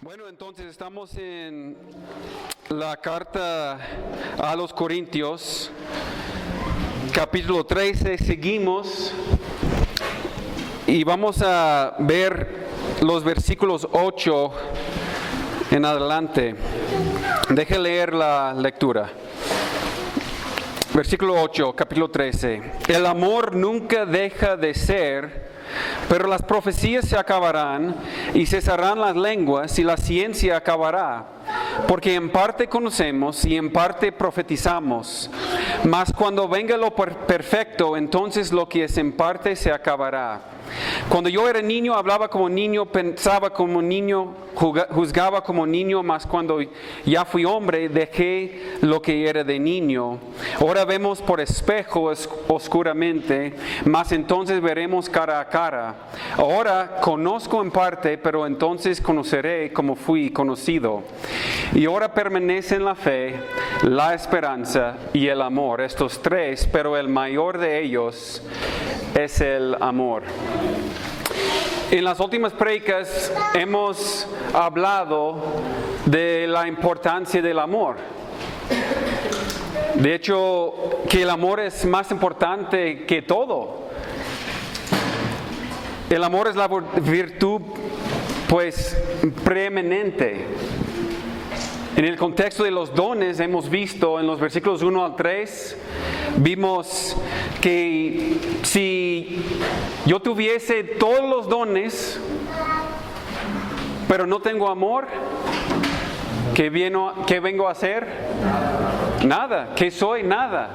Bueno, entonces estamos en la carta a los Corintios, capítulo 13, seguimos y vamos a ver los versículos 8 en adelante. Deje leer la lectura. Versículo 8, capítulo 13. El amor nunca deja de ser, pero las profecías se acabarán y cesarán las lenguas y la ciencia acabará, porque en parte conocemos y en parte profetizamos. Mas cuando venga lo perfecto, entonces lo que es en parte se acabará. Cuando yo era niño, hablaba como niño, pensaba como niño, juzgaba como niño, mas cuando ya fui hombre, dejé lo que era de niño. Ahora vemos por espejo oscuramente, mas entonces veremos cara a cara. Ahora conozco en parte, pero entonces conoceré como fui conocido. Y ahora permanecen la fe, la esperanza y el amor, estos tres, pero el mayor de ellos es el amor. En las últimas prédicas hemos hablado de la importancia del amor. De hecho, que el amor es más importante que todo. El amor es la virtud, pues, preeminente. En el contexto de los dones hemos visto en los versículos 1 al 3, vimos que si yo tuviese todos los dones, pero no tengo amor, ¿qué vengo a hacer? Nada. ¿Qué soy? Nada.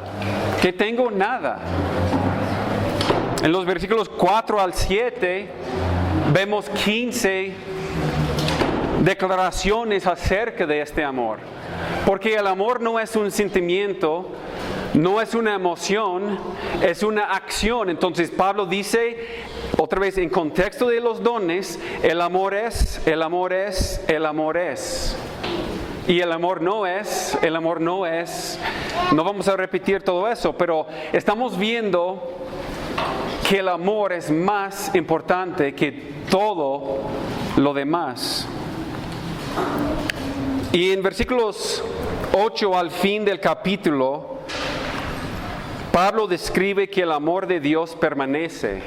¿Qué tengo? Nada. En los versículos 4 al 7 vemos 15 declaraciones acerca de este amor. Porque el amor no es un sentimiento, no es una emoción, es una acción. Entonces Pablo dice, otra vez en contexto de los dones, el amor es, el amor es, el amor es. Y el amor no es, el amor no es. No vamos a repetir todo eso, pero estamos viendo que el amor es más importante que todo lo demás. Y en versículos 8 al fin del capítulo, Pablo describe que el amor de Dios permanece.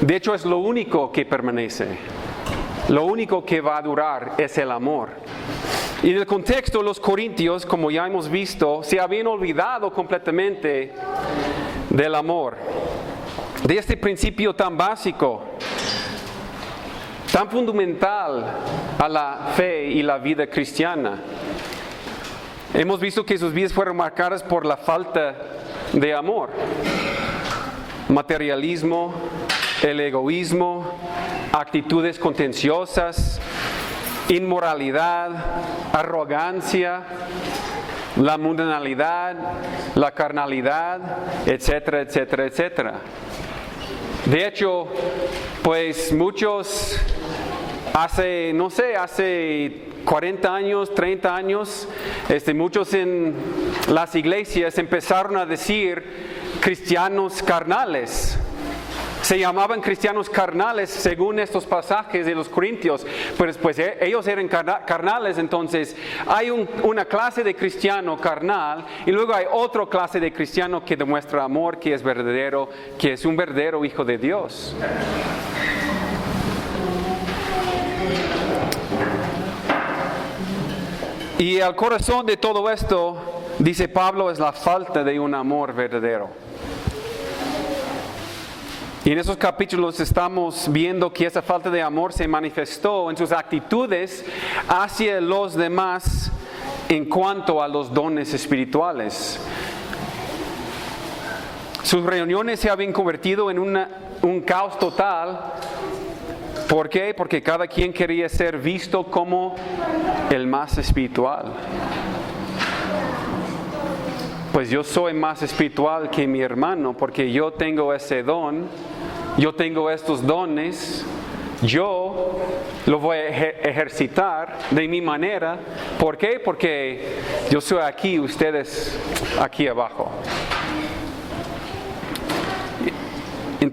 De hecho, es lo único que permanece. Lo único que va a durar es el amor. Y en el contexto, los corintios, como ya hemos visto, se habían olvidado completamente del amor. De este principio tan básico, tan fundamental a la fe y la vida cristiana. Hemos visto que sus vidas fueron marcadas por la falta de amor, materialismo, el egoísmo, actitudes contenciosas, inmoralidad, arrogancia, la mundanalidad, la carnalidad, etcétera, etcétera, etcétera. De hecho, pues muchos hace 40 años, 30 años, muchos en las iglesias empezaron a decir cristianos carnales. Se llamaban cristianos carnales según estos pasajes de los Corintios, pues ellos eran carnales. Entonces hay una clase de cristiano carnal y luego hay otra clase de cristiano que demuestra amor, que es verdadero, que es un verdadero hijo de Dios. Y al corazón de todo esto, dice Pablo, es la falta de un amor verdadero. Y en esos capítulos estamos viendo que esa falta de amor se manifestó en sus actitudes hacia los demás en cuanto a los dones espirituales. Sus reuniones se habían convertido en un caos total. ¿Por qué? Porque cada quien quería ser visto como el más espiritual. Pues yo soy más espiritual que mi hermano porque yo tengo ese don, yo tengo estos dones, yo lo voy a ejercitar de mi manera. ¿Por qué? Porque yo soy aquí, ustedes aquí abajo.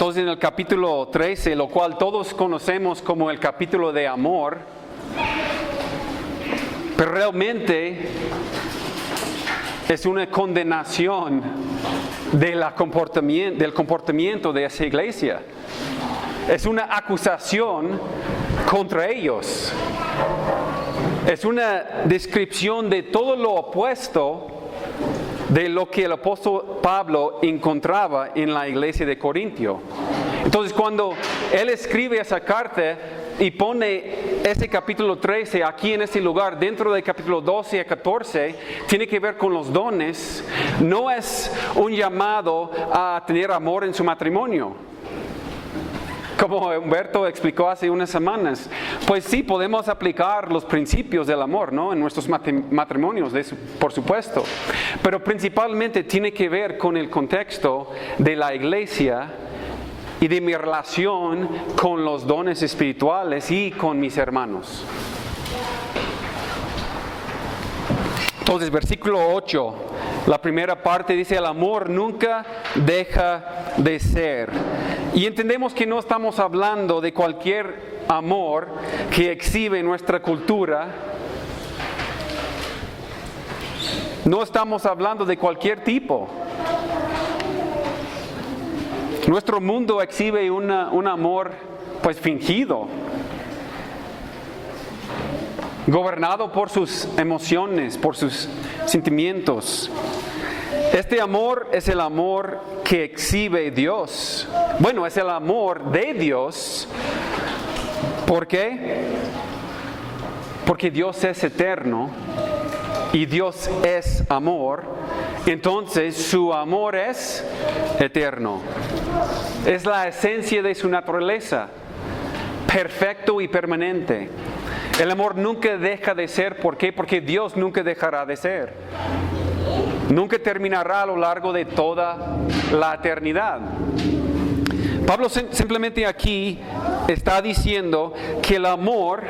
Entonces en el capítulo 13, lo cual todos conocemos como el capítulo de amor, pero realmente es una condenación del comportamiento de esa iglesia. Es una acusación contra ellos. Es una descripción de todo lo opuesto de lo que el apóstol Pablo encontraba en la iglesia de Corintio. Entonces, cuando él escribe esa carta y pone ese capítulo 13 aquí en este lugar, dentro del capítulo 12 a 14, tiene que ver con los dones. No es un llamado a tener amor en su matrimonio, como Humberto explicó hace unas semanas. Pues sí, podemos aplicar los principios del amor, ¿no?, en nuestros matrimonios, por supuesto. Pero principalmente tiene que ver con el contexto de la iglesia y de mi relación con los dones espirituales y con mis hermanos. Entonces, versículo 8, la primera parte dice: el amor nunca deja de ser. Y entendemos que no estamos hablando de cualquier amor que exhibe nuestra cultura. No estamos hablando de cualquier tipo. Nuestro mundo exhibe un amor pues fingido, gobernado por sus emociones, por sus sentimientos. Este amor es el amor que exhibe Dios. Bueno, es el amor de Dios. ¿Por qué? Porque Dios es eterno y Dios es amor. Entonces su amor es eterno. Es la esencia de su naturaleza, perfecto y permanente. El amor nunca deja de ser. ¿Por qué? Porque Dios nunca dejará de ser. Nunca terminará a lo largo de toda la eternidad. Pablo simplemente aquí está diciendo que el amor,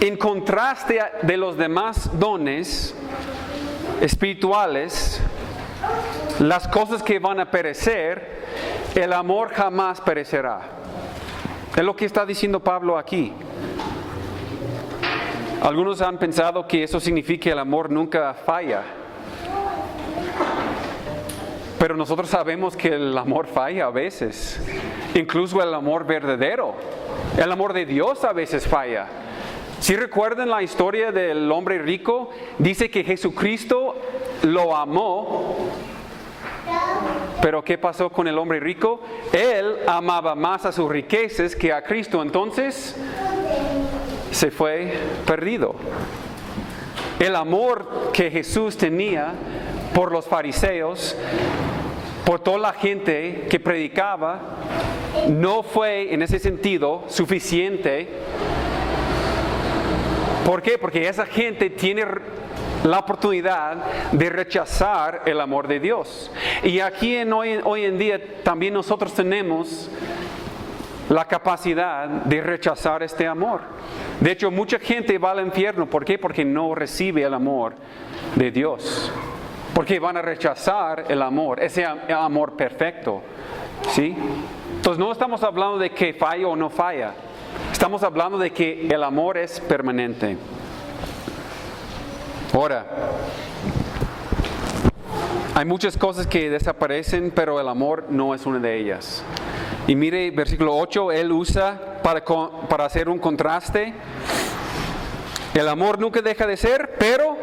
en contraste de los demás dones espirituales, las cosas que van a perecer, el amor jamás perecerá. Es lo que está diciendo Pablo aquí. Algunos han pensado que eso significa que el amor nunca falla. Pero nosotros sabemos que el amor falla a veces. Incluso el amor verdadero. El amor de Dios a veces falla. Si recuerdan la historia del hombre rico, dice que Jesucristo lo amó. Pero ¿qué pasó con el hombre rico? Él amaba más a sus riquezas que a Cristo. Entonces se fue perdido. El amor que Jesús tenía por los fariseos, por toda la gente que predicaba, no fue en ese sentido suficiente. ¿Por qué? Porque esa gente tiene la oportunidad de rechazar el amor de Dios. Y aquí hoy en día también nosotros tenemos la capacidad de rechazar este amor. De hecho, mucha gente va al infierno. ¿Por qué? Porque no recibe el amor de Dios. Porque van a rechazar el amor, ese amor perfecto. ¿Sí? Entonces no estamos hablando de que falla o no falla. Estamos hablando de que el amor es permanente. Ahora, hay muchas cosas que desaparecen, pero el amor no es una de ellas. Y mire, versículo 8, él usa para hacer un contraste. El amor nunca deja de ser, pero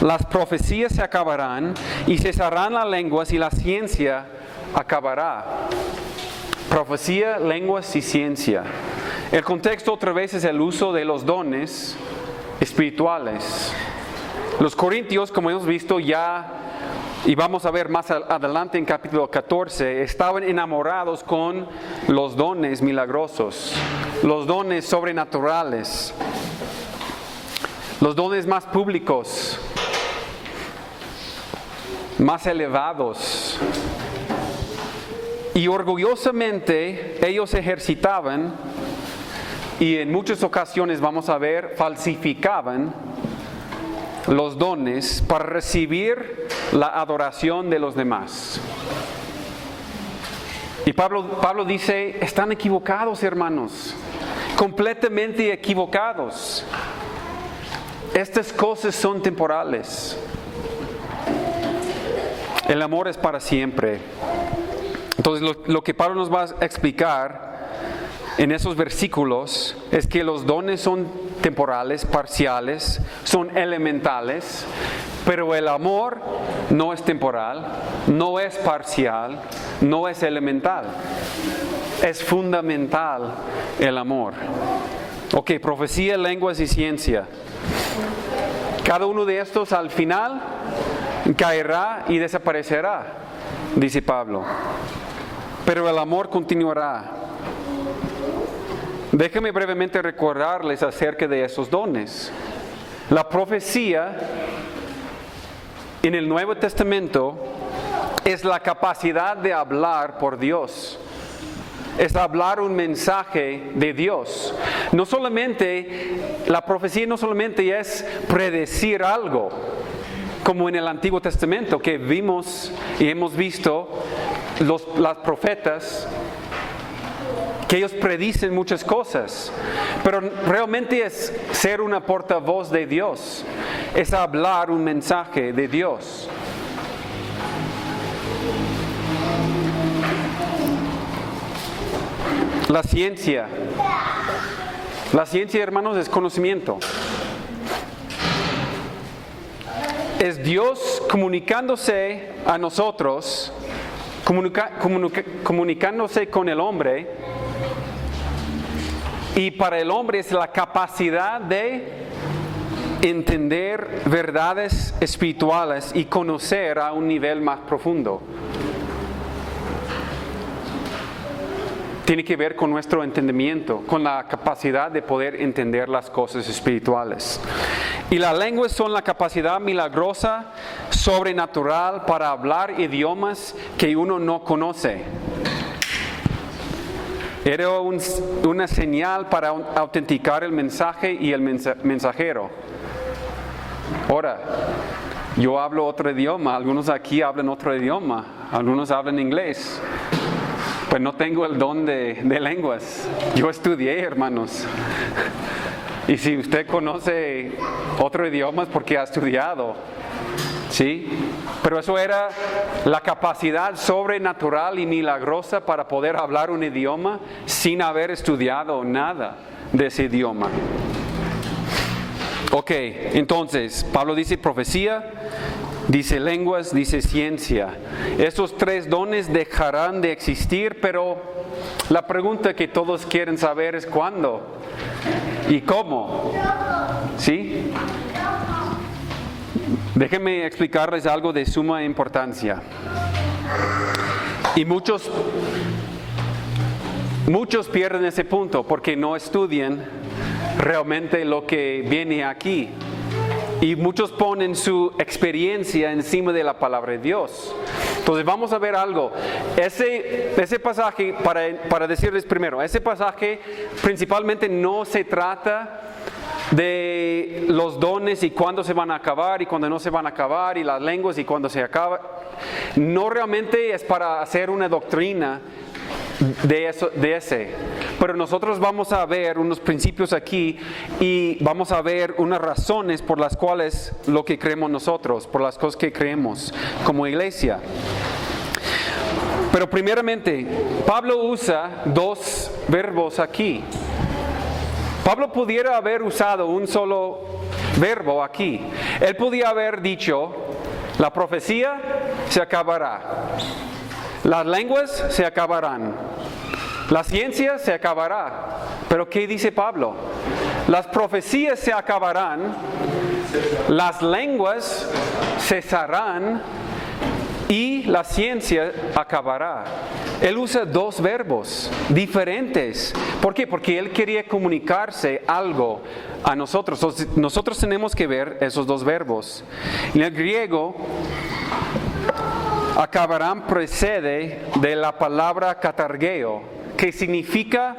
las profecías se acabarán y cesarán las lenguas y la ciencia acabará. Profecía, lenguas y ciencia. El contexto otra vez es el uso de los dones espirituales. Los corintios, como hemos visto ya, y vamos a ver más adelante en capítulo 14, estaban enamorados con los dones milagrosos, los dones sobrenaturales, los dones más públicos, más elevados. Y orgullosamente ellos ejercitaban, y en muchas ocasiones vamos a ver, falsificaban los dones para recibir la adoración de los demás. Pablo dice, están equivocados, hermanos, completamente equivocados. Estas cosas son temporales. El amor es para siempre. Entonces lo que Pablo nos va a explicar en esos versículos es que los dones son temporales, parciales, son elementales, pero el amor no es temporal, no es parcial, no es elemental. Es fundamental el amor. Ok, profecía, lenguas y ciencia. Cada uno de estos al final caerá y desaparecerá, dice Pablo. Pero el amor continuará. Déjenme brevemente recordarles acerca de esos dones. La profecía en el Nuevo Testamento es la capacidad de hablar por Dios. Es hablar un mensaje de Dios. La profecía no solamente es predecir algo, como en el Antiguo Testamento, que vimos y hemos visto las profetas, que ellos predicen muchas cosas, pero realmente es ser una portavoz de Dios, es hablar un mensaje de Dios. La ciencia, hermanos, es conocimiento. Es Dios comunicándose a nosotros, comunicándose con el hombre. Y para el hombre es la capacidad de entender verdades espirituales y conocer a un nivel más profundo. Tiene que ver con nuestro entendimiento, con la capacidad de poder entender las cosas espirituales. Y las lenguas son la capacidad milagrosa, sobrenatural para hablar idiomas que uno no conoce. Era una señal para autenticar el mensaje y el mensajero. Ahora, yo hablo otro idioma, algunos aquí hablan otro idioma, algunos hablan inglés. Pues no tengo el don de lenguas. Yo estudié, hermanos. Y si usted conoce otro idioma es porque ha estudiado. ¿Sí? Pero eso era la capacidad sobrenatural y milagrosa para poder hablar un idioma sin haber estudiado nada de ese idioma. Ok, entonces, Pablo dice profecía, dice lenguas, dice ciencia. Estos tres dones dejarán de existir, pero la pregunta que todos quieren saber es ¿cuándo? ¿Y cómo? ¿Sí? Déjenme explicarles algo de suma importancia. Y muchos pierden ese punto porque no estudian realmente lo que viene aquí. Y muchos ponen su experiencia encima de la palabra de Dios. Entonces vamos a ver algo. Ese pasaje, para decirles primero, ese pasaje principalmente no se trata de los dones y cuándo se van a acabar y cuándo no se van a acabar y las lenguas y cuándo se acaba. No realmente es para hacer una doctrina de ese. Pero nosotros vamos a ver unos principios aquí y vamos a ver unas razones por las cuales lo que creemos nosotros, por las cosas que creemos como iglesia. Pero primeramente, Pablo usa dos verbos aquí. Pablo pudiera haber usado un solo verbo aquí. Él podía haber dicho, la profecía se acabará, las lenguas se acabarán, la ciencia se acabará. Pero ¿qué dice Pablo? Las profecías se acabarán, las lenguas cesarán y la ciencia acabará. Él usa dos verbos diferentes. ¿Por qué? Porque él quería comunicarse algo a nosotros. Entonces, nosotros tenemos que ver esos dos verbos. En el griego, acabarán precede de la palabra katargeo, que significa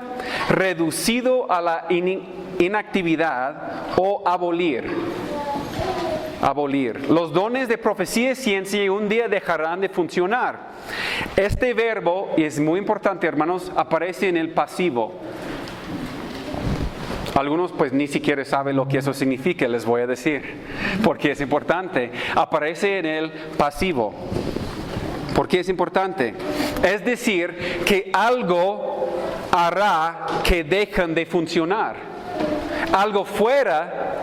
reducido a la inactividad o abolir. abolir. Los dones de profecía y ciencia un día dejarán de funcionar. Este verbo, y es muy importante, hermanos, aparece en el pasivo. Algunos pues ni siquiera saben lo que eso significa, les voy a decir, porque es importante. Aparece en el pasivo. ¿Por qué es importante? Es decir, que algo hará que dejen de funcionar. Algo fuera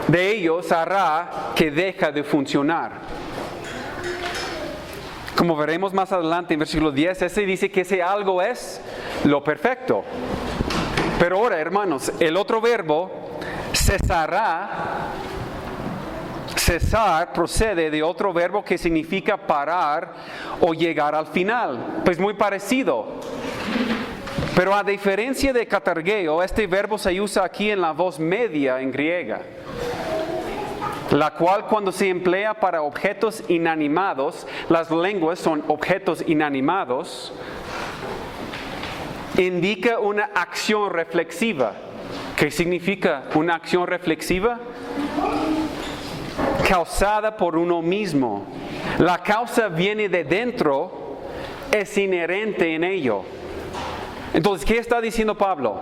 de ellos hará que deje de funcionar. Como veremos más adelante en versículo 10, ese dice que ese algo es lo perfecto. Pero ahora, hermanos, el otro verbo, cesará, cesar procede de otro verbo que significa parar o llegar al final. Pues muy parecido. Pero a diferencia de katargeo, este verbo se usa aquí en la voz media en griega, la cual cuando se emplea para objetos inanimados, las lenguas son objetos inanimados, indica una acción reflexiva. ¿Qué significa una acción reflexiva? Causada por uno mismo. La causa viene de dentro, es inherente en ello. Entonces, ¿qué está diciendo Pablo?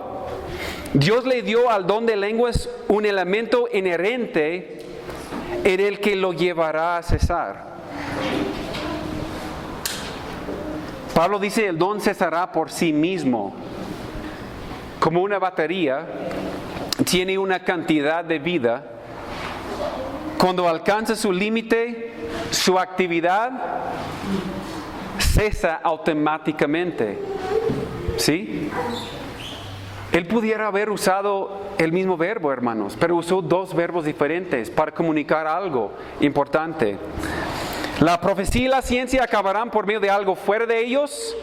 Dios le dio al don de lenguas un elemento inherente en el que lo llevará a cesar. Pablo dice, el don cesará por sí mismo. Como una batería tiene una cantidad de vida, cuando alcanza su límite, su actividad cesa automáticamente. ¿Sí? Él pudiera haber usado el mismo verbo, hermanos, pero usó dos verbos diferentes para comunicar algo importante. La profecía y la ciencia acabarán por medio de algo fuera de ellos,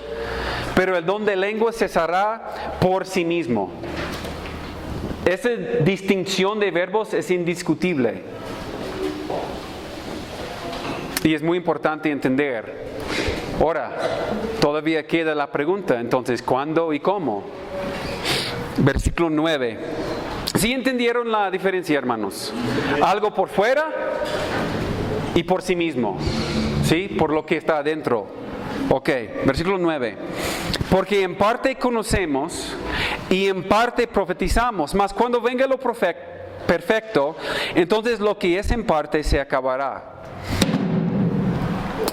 pero el don de lengua cesará por sí mismo. Esa distinción de verbos es indiscutible. Y es muy importante entender. Ahora, todavía queda la pregunta, entonces, ¿cuándo y cómo? Versículo 9. ¿Sí entendieron la diferencia, hermanos? Algo por fuera y por sí mismo. ¿Sí? Por lo que está adentro. Ok, versículo 9. Porque en parte conocemos y en parte profetizamos, mas cuando venga lo perfecto, entonces lo que es en parte se acabará.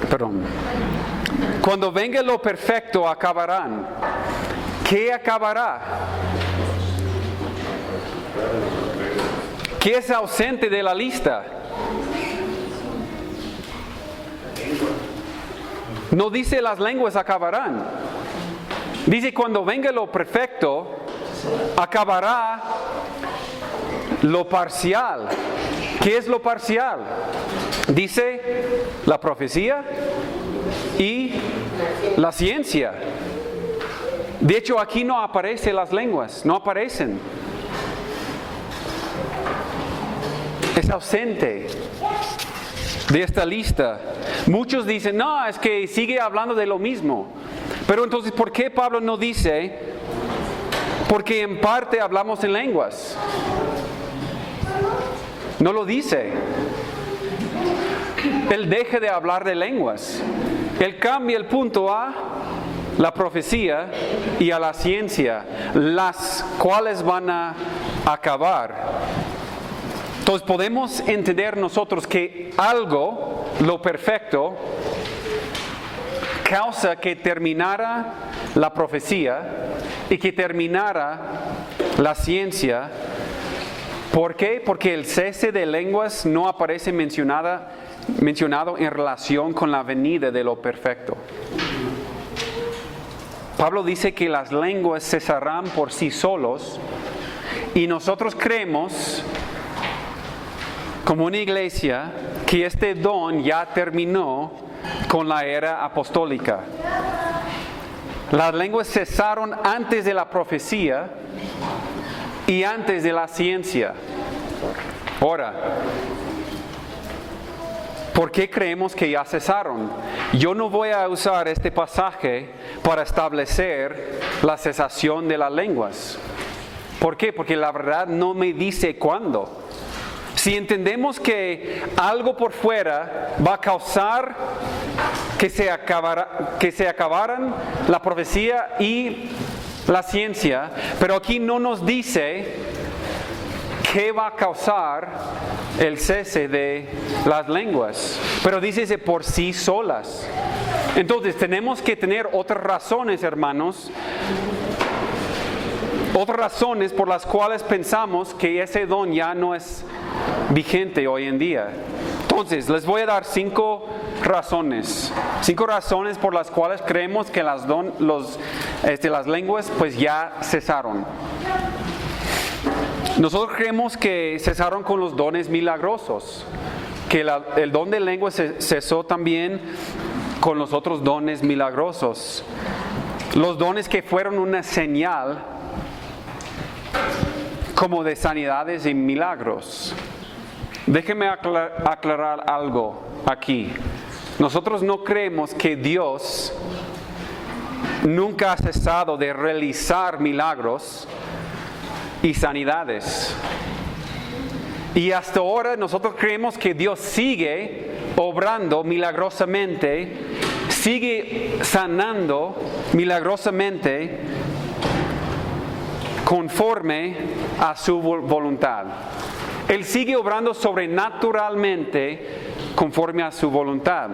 Perdón. Cuando venga lo perfecto, acabarán. ¿Qué acabará? ¿Qué es ausente de la lista? No dice las lenguas acabarán. Dice cuando venga lo perfecto, acabará lo parcial. ¿Qué es lo parcial? Dice la profecía y la ciencia. De hecho, aquí no aparecen las lenguas, no aparecen. Es ausente de esta lista. Muchos dicen, no, es que sigue hablando de lo mismo. Pero entonces, ¿por qué Pablo no dice, porque en parte hablamos en lenguas? No lo dice. Él deja de hablar de lenguas. Él cambia el punto a la profecía y a la ciencia, las cuales van a acabar. Entonces podemos entender nosotros que algo, lo perfecto, causa que terminara la profecía y que terminara la ciencia. ¿Por qué? Porque el cese de lenguas no aparece mencionado en relación con la venida de lo perfecto. Pablo dice que las lenguas cesarán por sí solos y nosotros creemos, como una iglesia, que este don ya terminó con la era apostólica. Las lenguas cesaron antes de la profecía y antes de la ciencia. Ahora, ¿por qué creemos que ya cesaron? Yo no voy a usar este pasaje para establecer la cesación de las lenguas. ¿Por qué? Porque la verdad no me dice cuándo. Si entendemos que algo por fuera va a causar que se acabaran la profecía y la ciencia, pero aquí no nos dice qué va a causar el cese de las lenguas, pero dice por sí solas. Entonces tenemos que tener otras razones, hermanos, otras razones por las cuales pensamos que ese don ya no es vigente hoy en día. Entonces, les voy a dar 5 razones por las cuales creemos que las lenguas pues ya cesaron. Nosotros creemos que cesaron con los dones milagrosos, que el don de lengua cesó también con los otros dones milagrosos, los dones que fueron una señal como de sanidades y milagros. Déjenme aclarar algo aquí. Nosotros no creemos que Dios nunca ha cesado de realizar milagros y sanidades. Y hasta ahora nosotros creemos que Dios sigue obrando milagrosamente, sigue sanando milagrosamente conforme a su voluntad. Él sigue obrando sobrenaturalmente conforme a su voluntad.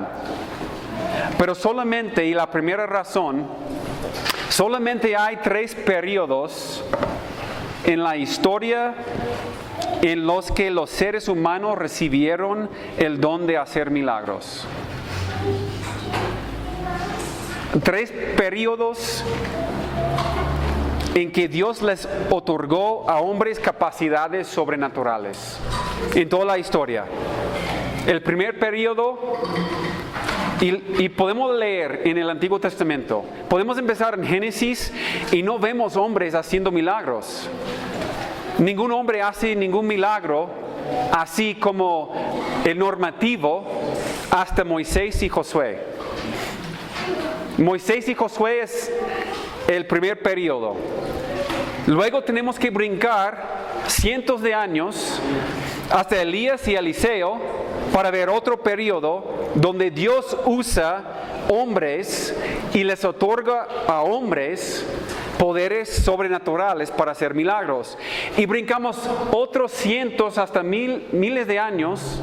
Pero solamente, y la primera razón, solamente hay 3 periodos en la historia en los que los seres humanos recibieron el don de hacer milagros. 3 periodos en que Dios les otorgó a hombres capacidades sobrenaturales en toda la historia. El primer periodo, y podemos leer en el Antiguo Testamento, podemos empezar en Génesis y no vemos hombres haciendo milagros. Ningún hombre hace ningún milagro así como el normativo hasta Moisés y Josué. Moisés y Josué es el primer periodo. Luego tenemos que brincar cientos de años hasta Elías y Eliseo para ver otro periodo donde Dios usa hombres y les otorga a hombres poderes sobrenaturales para hacer milagros. Y brincamos otros cientos hasta miles de años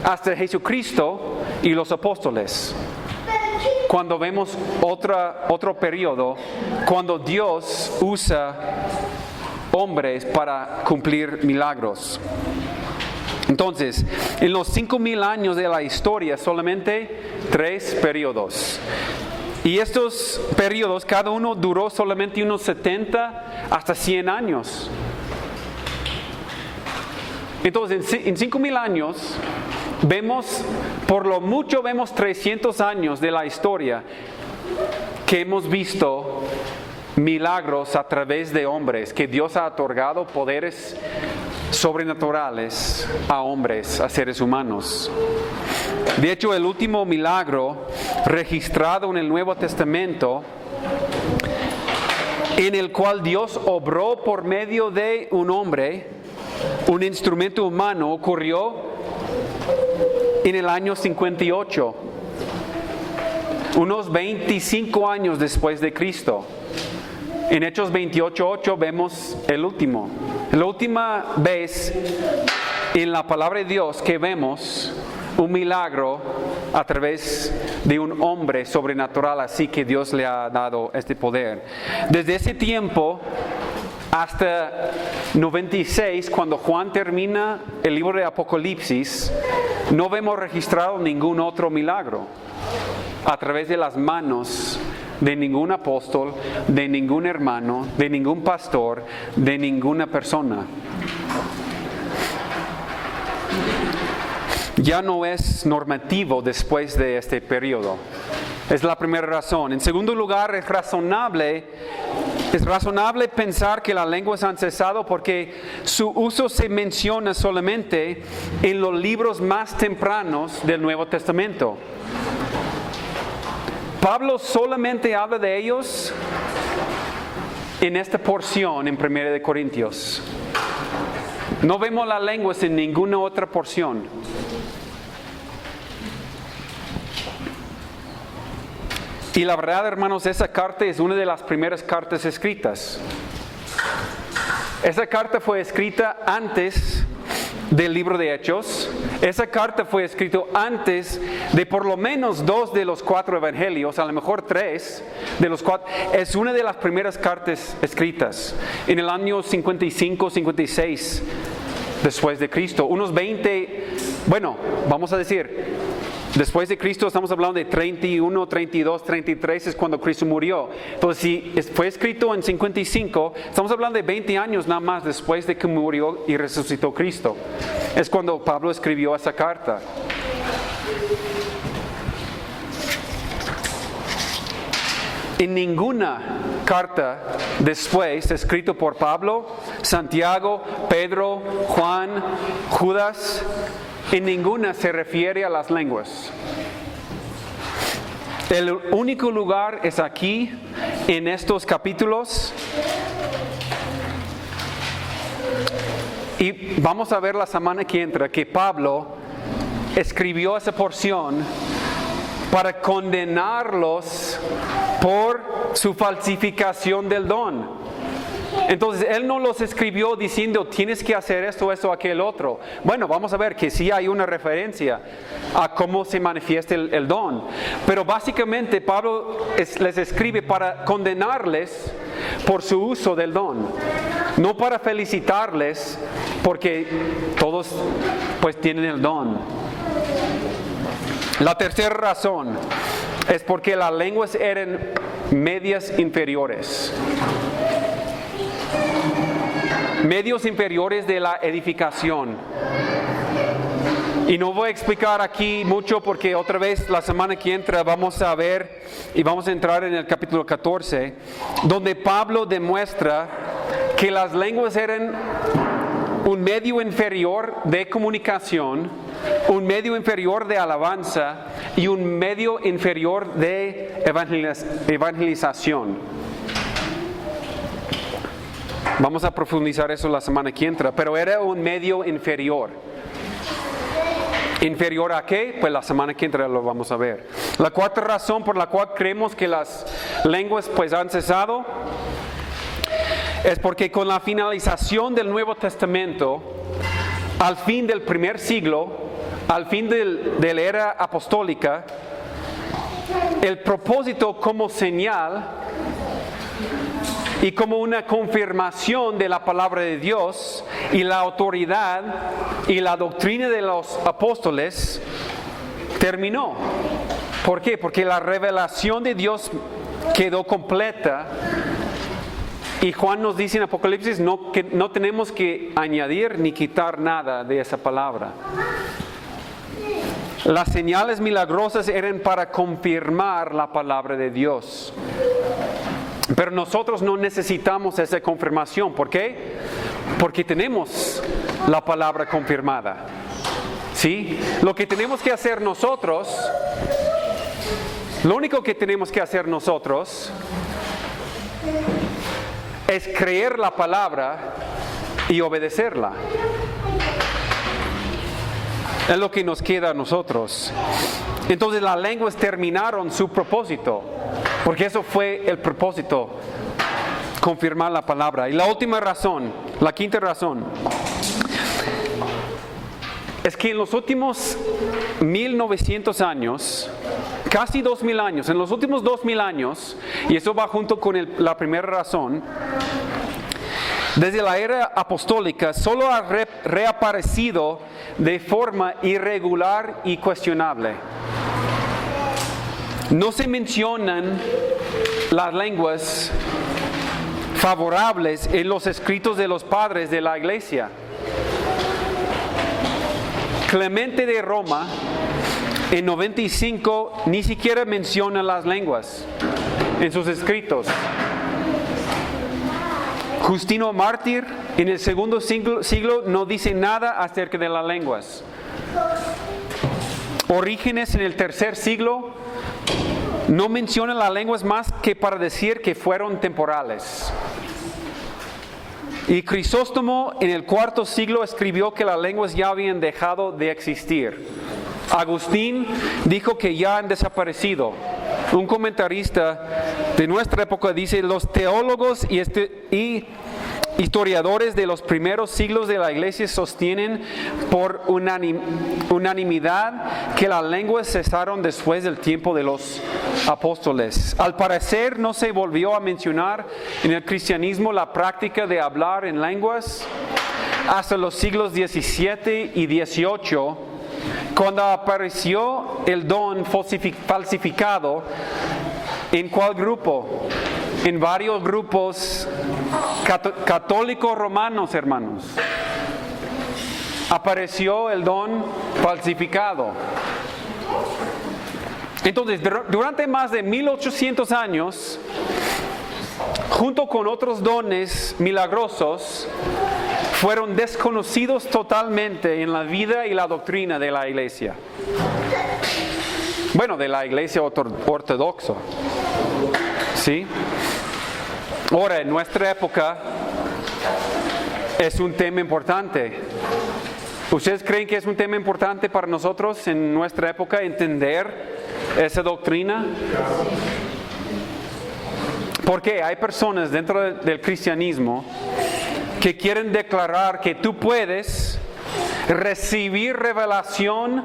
hasta Jesucristo y los apóstoles, cuando vemos otro periodo cuando Dios usa hombres para cumplir milagros. Entonces, en los 5,000 años de la historia, solamente 3 periodos. Y estos periodos, cada uno duró solamente unos 70 hasta 100 años. Entonces, en 5,000 años, por lo mucho vemos 300 años de la historia que hemos visto milagros a través de hombres, que Dios ha otorgado poderes sobrenaturales a hombres, a seres humanos. De hecho, el último milagro registrado en el Nuevo Testamento, en el cual Dios obró por medio de un hombre, un instrumento humano, ocurrió en el año 58, unos 25 años después de Cristo. En Hechos 28:8 vemos la última vez en la palabra de Dios que vemos un milagro a través de un hombre sobrenatural, así que Dios le ha dado este poder. Desde ese tiempo hasta 96, cuando Juan termina el libro de Apocalipsis, no vemos registrado ningún otro milagro a través de las manos de ningún apóstol, de ningún hermano, de ningún pastor, de ninguna persona. Ya no es normativo después de este periodo. Es la primera razón. En segundo lugar, es razonable pensar que las lenguas han cesado porque su uso se menciona solamente en los libros más tempranos del Nuevo Testamento. Pablo solamente habla de ellos en esta porción en 1 Corintios. No vemos las lenguas en ninguna otra porción. Y la verdad, hermanos, esa carta es una de las primeras cartas escritas. Esa carta fue escrita antes del libro de Hechos. Esa carta fue escrita antes de por lo menos 2 de los 4 evangelios, a lo mejor 3 de los 4. Es una de las primeras cartas escritas en el año 55, 56 después de Cristo. Unos 20, bueno, vamos a decir, después de Cristo estamos hablando de 31, 32, 33 es cuando Cristo murió. Entonces, si fue escrito en 55, estamos hablando de 20 años nada más después de que murió y resucitó Cristo. Es cuando Pablo escribió esa carta. En ninguna carta después, escrito por Pablo, Santiago, Pedro, Juan, Judas, en ninguna se refiere a las lenguas. El único lugar es aquí, en estos capítulos. Y vamos a ver la semana que entra que Pablo escribió esa porción para condenarlos por su falsificación del don. Entonces, él no los escribió diciendo, tienes que hacer esto, esto, aquel otro. Bueno, vamos a ver que sí hay una referencia a cómo se manifiesta el don. Pero básicamente Pablo les escribe para condenarles por su uso del don. No para felicitarles, porque todos pues tienen el don. La tercera razón es porque las lenguas eran medias inferiores. Medios inferiores de la edificación. Y no voy a explicar aquí mucho porque otra vez la semana que entra vamos a ver y vamos a entrar en el capítulo 14, donde Pablo demuestra que las lenguas eran un medio inferior de comunicación, un medio inferior de alabanza y un medio inferior de evangelización. Vamos a profundizar eso la semana que entra, pero era un medio inferior. ¿Inferior a qué? Pues la semana que entra lo vamos a ver. La cuarta razón por la cual creemos que las lenguas pues han cesado es porque con la finalización del Nuevo Testamento, al fin del primer siglo, al fin de la era apostólica, el propósito como señal y como una confirmación de la palabra de Dios y la autoridad y la doctrina de los apóstoles terminó. ¿Por qué? Porque la revelación de Dios quedó completa. Y Juan nos dice en Apocalipsis que no tenemos que añadir ni quitar nada de esa palabra. Las señales milagrosas eran para confirmar la palabra de Dios. Pero nosotros no necesitamos esa confirmación. ¿Por qué? Porque tenemos la palabra confirmada. ¿Sí? Lo que tenemos que hacer nosotros, lo único que tenemos que hacer nosotros es creer la palabra y obedecerla. Es lo que nos queda a nosotros. Entonces las lenguas terminaron su propósito, porque eso fue el propósito, confirmar la palabra. Y la última razón, la quinta razón, es que en los últimos 1900 años, casi 2000 años, en los últimos 2000 años, y eso va junto con la primera razón, desde la era apostólica solo ha reaparecido de forma irregular y cuestionable. No se mencionan las lenguas favorables en los escritos de los padres de la iglesia. Clemente de Roma en 95 ni siquiera menciona las lenguas en sus escritos. Justino Mártir en el segundo siglo no dice nada acerca de las lenguas. Orígenes en el tercer siglo no menciona las lenguas más que para decir que fueron temporales. Y Crisóstomo en el cuarto siglo escribió que las lenguas ya habían dejado de existir. Agustín dijo que ya han desaparecido. Un comentarista de nuestra época dice: los teólogos y historiadores de los primeros siglos de la iglesia sostienen por unanimidad que las lenguas cesaron después del tiempo de los apóstoles. Al parecer no se volvió a mencionar en el cristianismo la práctica de hablar en lenguas hasta los siglos XVII y XVIII, cuando apareció el don falsificado. ¿En cuál grupo? En varios grupos católicos romanos, hermanos. Apareció el don falsificado. Entonces, durante más de 1800 años, junto con otros dones milagrosos, fueron desconocidos totalmente en la vida y la doctrina de la iglesia. Bueno, de la iglesia ortodoxa. ¿Sí? Ahora, en nuestra época es un tema importante. ¿Ustedes creen que es un tema importante para nosotros en nuestra época entender esa doctrina? Porque hay personas dentro del cristianismo que quieren declarar que tú puedes recibir revelación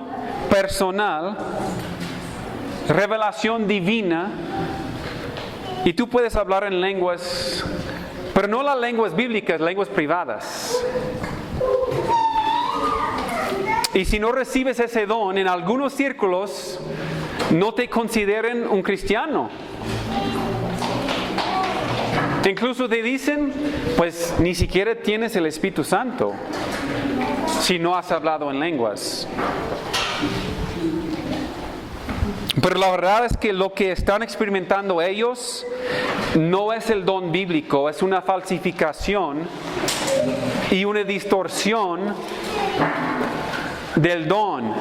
personal, revelación divina, y tú puedes hablar en lenguas, pero no las lenguas bíblicas, lenguas privadas. Y si no recibes ese don, en algunos círculos no te consideren un cristiano. Incluso te dicen, pues ni siquiera tienes el Espíritu Santo si no has hablado en lenguas. Pero la verdad es que lo que están experimentando ellos no es el don bíblico, es una falsificación y una distorsión del don.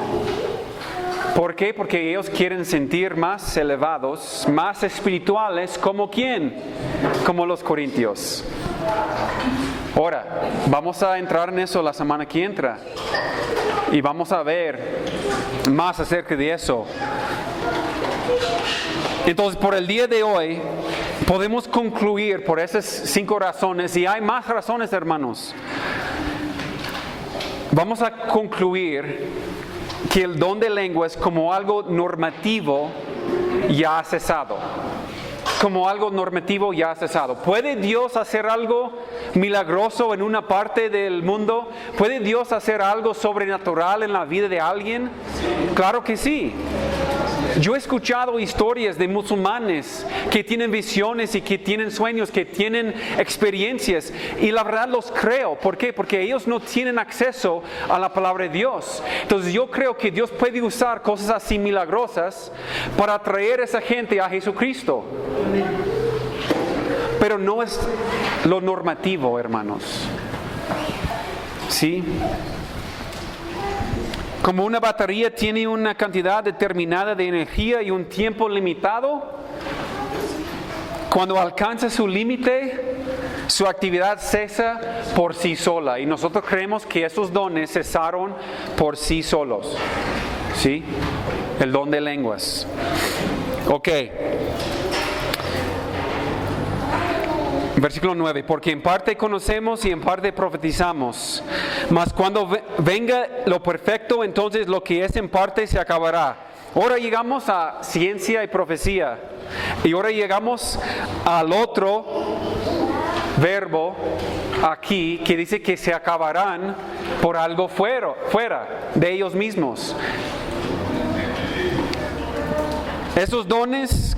¿Por qué? Porque ellos quieren sentir más elevados, más espirituales, ¿como quién? Como los corintios. Ahora, vamos a entrar en eso la semana que entra y vamos a ver más acerca de eso. Entonces, por el día de hoy, podemos concluir por esas 5 razones, y hay más razones, hermanos. Vamos a concluir que el don de lenguas como algo normativo ya ha cesado. Como algo normativo ya ha cesado. ¿Puede Dios hacer algo milagroso en una parte del mundo? ¿Puede Dios hacer algo sobrenatural en la vida de alguien? Claro que sí. Yo he escuchado historias de musulmanes que tienen visiones y que tienen sueños, que tienen experiencias, y la verdad los creo. ¿Por qué? Porque ellos no tienen acceso a la palabra de Dios. Entonces yo creo que Dios puede usar cosas así milagrosas para atraer a esa gente a Jesucristo. Pero no es lo normativo, hermanos. ¿Sí? Como una batería tiene una cantidad determinada de energía y un tiempo limitado, cuando alcanza su límite, su actividad cesa por sí sola. Y nosotros creemos que esos dones cesaron por sí solos. ¿Sí? El don de lenguas. Ok. Versículo 9, porque en parte conocemos y en parte profetizamos, mas cuando venga lo perfecto, entonces lo que es en parte se acabará. Ahora llegamos a ciencia y profecía, y ahora llegamos al otro verbo aquí que dice que se acabarán por algo fuera de ellos mismos. Esos dones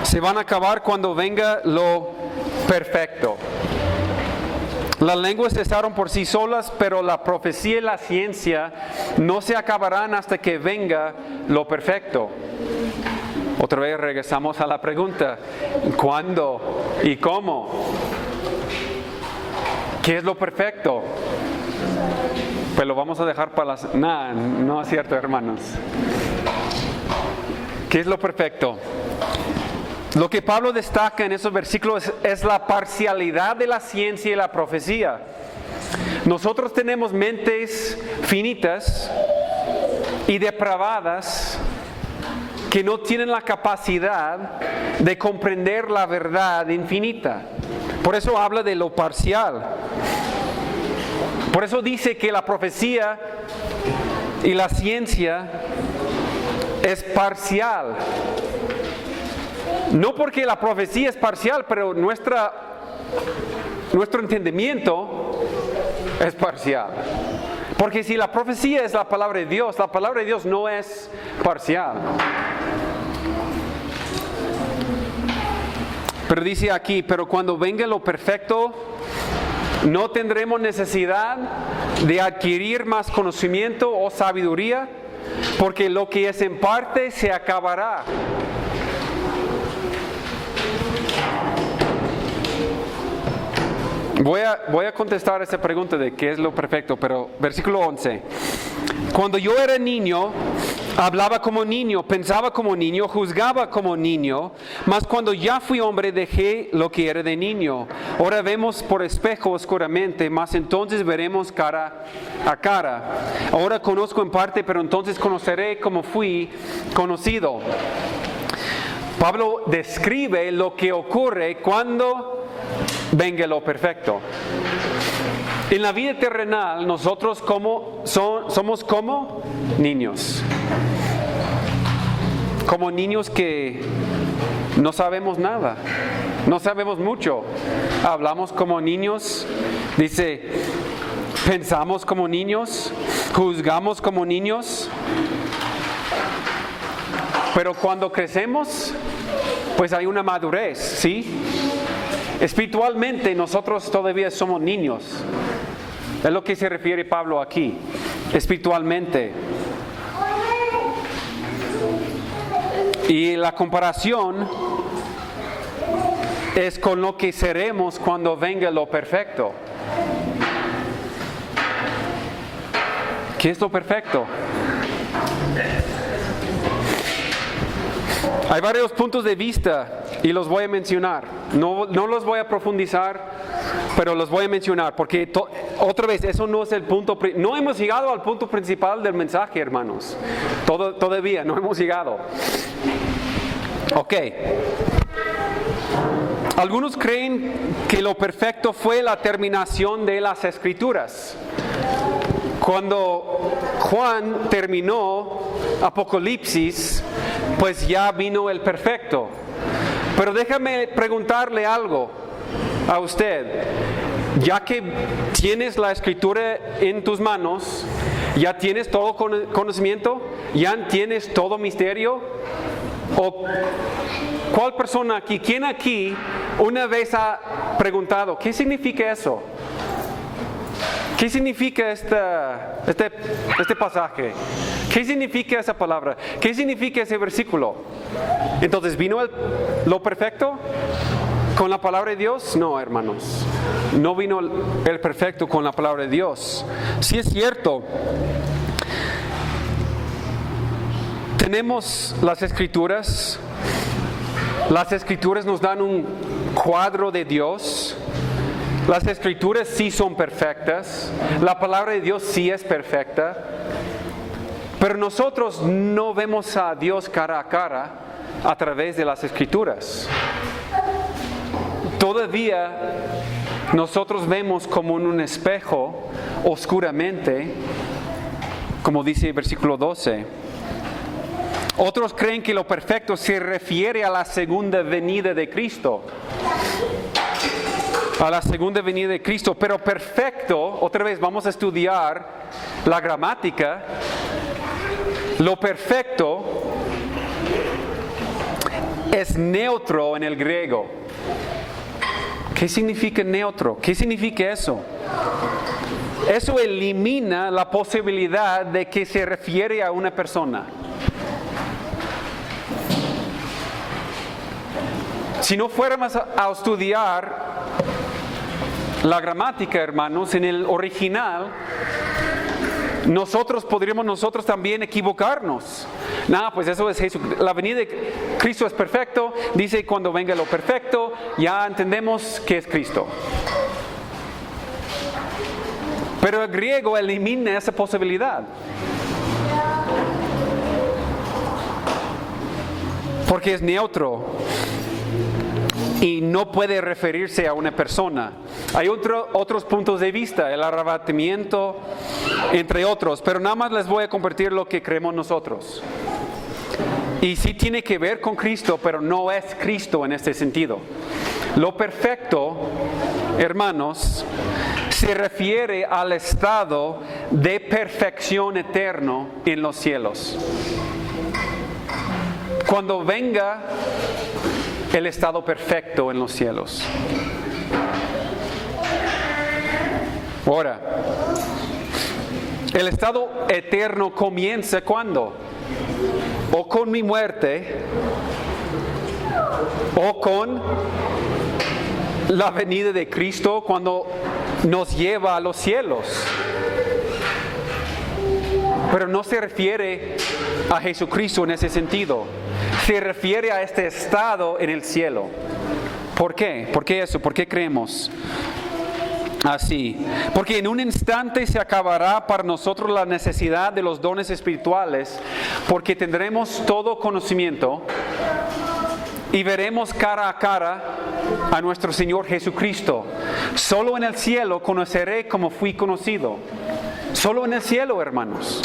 se van a acabar cuando venga lo perfecto. Las lenguas cesaron por sí solas, pero la profecía y la ciencia no se acabarán hasta que venga lo perfecto. Otra vez regresamos a la pregunta: ¿cuándo y cómo? ¿Qué es lo perfecto? Pues lo vamos a dejar para las... no es cierto, hermanos. ¿Qué es lo perfecto? Lo que Pablo destaca en esos versículos es la parcialidad de la ciencia y la profecía. Nosotros tenemos mentes finitas y depravadas que no tienen la capacidad de comprender la verdad infinita. Por eso habla de lo parcial. Por eso dice que la profecía y la ciencia es parcial. No porque la profecía es parcial, pero nuestro entendimiento es parcial. Porque si la profecía es la palabra de Dios no es parcial. Pero dice aquí, pero cuando venga lo perfecto, no tendremos necesidad de adquirir más conocimiento o sabiduría, porque lo que es en parte se acabará. Voy a contestar esa pregunta de qué es lo perfecto, pero versículo 11. Cuando yo era niño, hablaba como niño, pensaba como niño, juzgaba como niño, mas cuando ya fui hombre dejé lo que era de niño. Ahora vemos por espejo oscuramente, mas entonces veremos cara a cara. Ahora conozco en parte, pero entonces conoceré como fui conocido. Pablo describe lo que ocurre cuando venga lo perfecto. En la vida terrenal, nosotros somos como niños. Como niños que no sabemos nada, no sabemos mucho. Hablamos como niños, dice, pensamos como niños, juzgamos como niños. Pero cuando crecemos, pues hay una madurez, ¿sí? Espiritualmente nosotros todavía somos niños. Es lo que se refiere Pablo aquí, espiritualmente. Y la comparación es con lo que seremos cuando venga lo perfecto. ¿Qué es lo perfecto? Hay varios puntos de vista y los voy a mencionar. No los voy a profundizar, pero los voy a mencionar porque otra vez eso no es el punto. No hemos llegado al punto principal del mensaje, hermanos. Todavía no hemos llegado. Ok. Algunos creen que lo perfecto fue la terminación de las Escrituras. Cuando Juan terminó Apocalipsis, pues ya vino el perfecto. Pero déjame preguntarle algo a usted. Ya que tienes la Escritura en tus manos, ya tienes todo conocimiento, ya tienes todo misterio. ¿O cuál persona aquí, quién aquí una vez ha preguntado, ¿qué significa eso? ¿Qué significa este pasaje? ¿Qué significa esa palabra? ¿Qué significa ese versículo? Entonces, ¿vino lo perfecto con la palabra de Dios? No, hermanos. No vino el perfecto con la palabra de Dios. Sí es cierto. Tenemos las Escrituras. Las Escrituras nos dan un cuadro de Dios. Las Escrituras sí son perfectas. La palabra de Dios sí es perfecta. Pero nosotros no vemos a Dios cara a cara a través de las Escrituras. Todavía nosotros vemos como en un espejo oscuramente, como dice el versículo 12. Otros creen que lo perfecto se refiere a la segunda venida de Cristo. A la segunda venida de Cristo. Pero perfecto, otra vez vamos a estudiar la gramática. Lo perfecto es neutro en el griego. ¿Qué significa neutro? ¿Qué significa eso? Eso elimina la posibilidad de que se refiere a una persona. Si no fuéramos a estudiar la gramática, hermanos, en el original, podríamos nosotros también equivocarnos. No, pues eso es Jesús. La venida de Cristo es perfecto. Dice cuando venga lo perfecto, ya entendemos que es Cristo. Pero el griego elimina esa posibilidad. Porque es neutro y no puede referirse a una persona. Hay otros puntos de vista, el arrebatamiento, entre otros, pero nada más les voy a compartir lo que creemos nosotros. Y sí tiene que ver con Cristo, pero no es Cristo en este sentido. Lo perfecto, hermanos, se refiere al estado de perfección eterno en los cielos. Cuando venga el estado perfecto en los cielos. Ahora, el estado eterno comienza ¿cuándo? O con mi muerte, o con la venida de Cristo cuando nos lleva a los cielos. Pero no se refiere a Jesucristo en ese sentido. Se refiere a este estado en el cielo. ¿Por qué? ¿Por qué eso? ¿Por qué creemos así? Porque en un instante se acabará para nosotros la necesidad de los dones espirituales, porque tendremos todo conocimiento y veremos cara a cara a nuestro Señor Jesucristo. Solo en el cielo conoceré como fui conocido. Solo en el cielo, hermanos.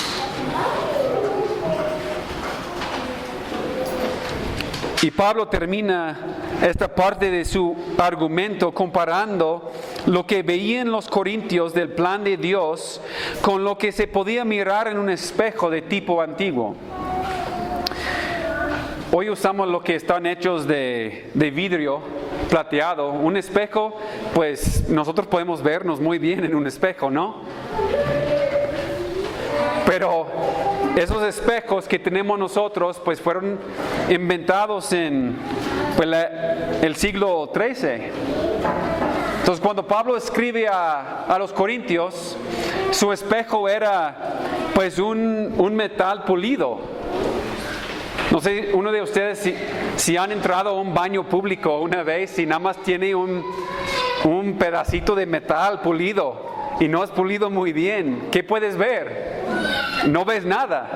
Y Pablo termina esta parte de su argumento comparando lo que veían los corintios del plan de Dios con lo que se podía mirar en un espejo de tipo antiguo. Hoy usamos lo que están hechos de vidrio plateado. Un espejo, pues nosotros podemos vernos muy bien en un espejo, ¿no? Pero esos espejos que tenemos nosotros, pues fueron inventados en el siglo XIII. Entonces, cuando Pablo escribe a los corintios, su espejo era pues un metal pulido. No sé, uno de ustedes si han entrado a un baño público una vez y nada más tiene un pedacito de metal pulido y no es pulido muy bien, ¿qué puedes ver? No ves nada.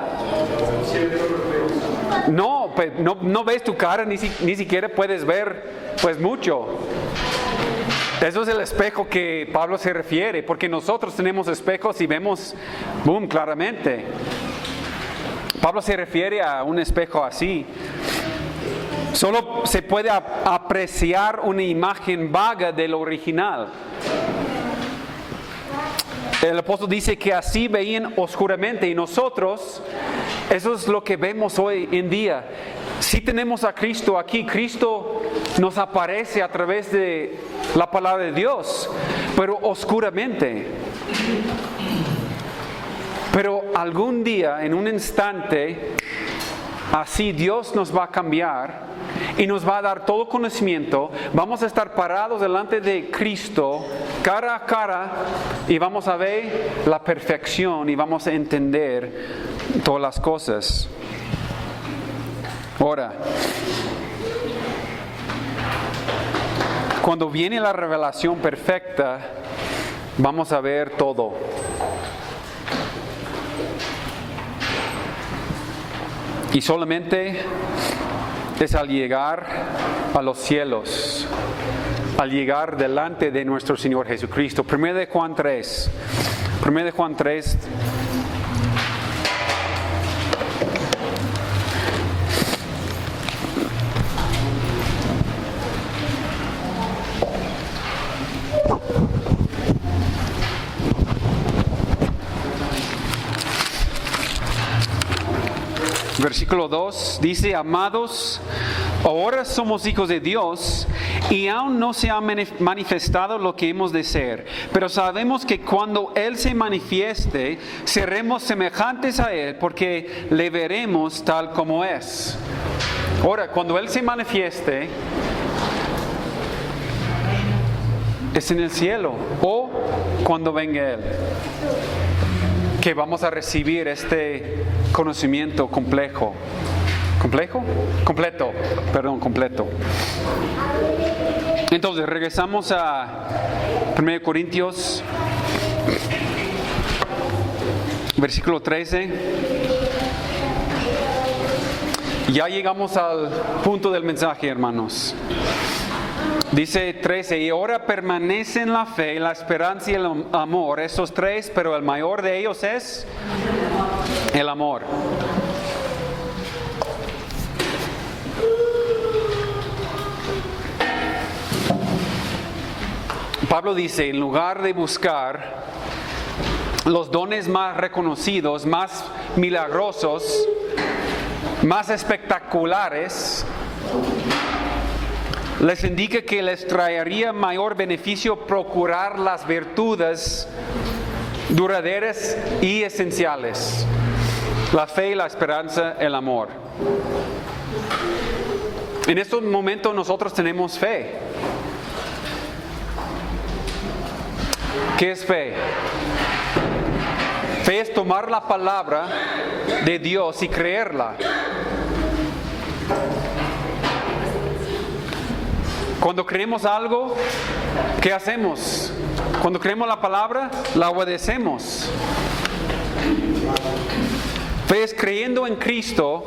No, pues, no ves tu cara, ni siquiera puedes ver pues mucho. Eso es el espejo que Pablo se refiere, porque nosotros tenemos espejos y vemos, boom, claramente. Pablo se refiere a un espejo así. Solo se puede apreciar una imagen vaga del original. El apóstol dice que así veían oscuramente y nosotros, eso es lo que vemos hoy en día. Si tenemos a Cristo aquí, Cristo nos aparece a través de la palabra de Dios, pero oscuramente. Pero algún día, en un instante, así Dios nos va a cambiar y nos va a dar todo conocimiento. Vamos a estar parados delante de Cristo, cara a cara, y vamos a ver la perfección y vamos a entender todas las cosas. Ahora, cuando viene la revelación perfecta, vamos a ver todo. Y solamente es al llegar a los cielos, al llegar delante de nuestro Señor Jesucristo. 1 de Juan 3. 1 de Juan 3. Versículo 2 dice: amados, ahora somos hijos de Dios y aún no se ha manifestado lo que hemos de ser, pero sabemos que cuando Él se manifieste, seremos semejantes a Él, porque le veremos tal como es. Ahora, cuando Él se manifieste, es en el cielo o cuando venga Él. que vamos a recibir este conocimiento complejo. ¿Complejo? Completo. Perdón, completo. Entonces, regresamos a 1 Corintios, versículo 13. Ya llegamos al punto del mensaje, hermanos. Dice 13, y ahora permanecen la fe, la esperanza y el amor, esos tres, pero el mayor de ellos es el amor. Pablo dice, en lugar de buscar los dones más reconocidos, más milagrosos, más espectaculares, les indica que les traería mayor beneficio procurar las virtudes duraderas y esenciales: la fe, la esperanza, el amor. En estos momentos nosotros tenemos fe. ¿Qué es fe? Fe es tomar la palabra de Dios y creerla. Cuando creemos algo, ¿qué hacemos? Cuando creemos la palabra, la obedecemos. Fe es creyendo en Cristo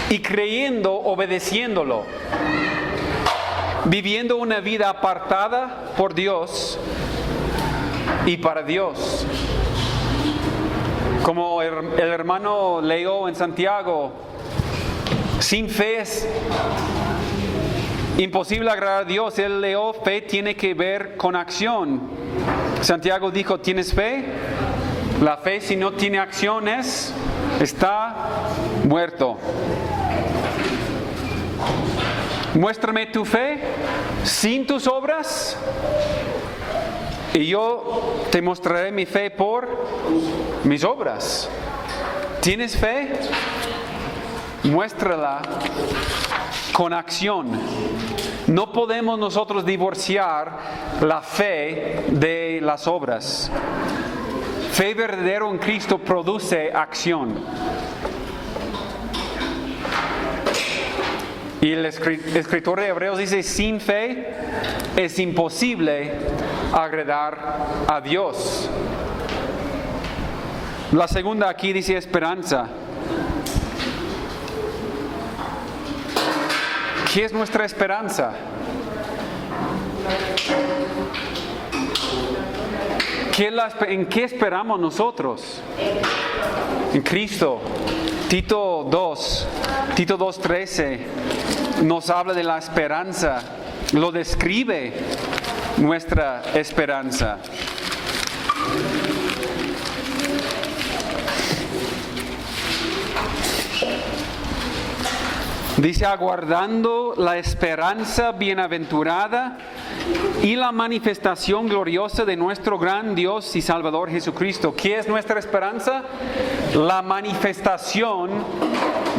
y creyendo, obedeciéndolo. Viviendo una vida apartada por Dios y para Dios. Como el hermano leyó en Santiago, sin fe es imposible agradar a Dios. Él leyó, fe tiene que ver con acción. Santiago dijo, ¿tienes fe? La fe, si no tiene acciones, está muerto. Muéstrame tu fe sin tus obras, y yo te mostraré mi fe por mis obras. ¿Tienes fe? Muéstrala con acción. No podemos nosotros divorciar la fe de las obras. Fe verdadera en Cristo produce acción. Y el escritor de Hebreos dice, sin fe es imposible agradar a Dios. La segunda aquí dice esperanza. ¿Qué es nuestra esperanza? ¿En qué esperamos nosotros? En Cristo. Tito 2:13 nos habla de la esperanza, lo describe nuestra esperanza. Dice, aguardando la esperanza bienaventurada y la manifestación gloriosa de nuestro gran Dios y Salvador Jesucristo. ¿Qué es nuestra esperanza? La manifestación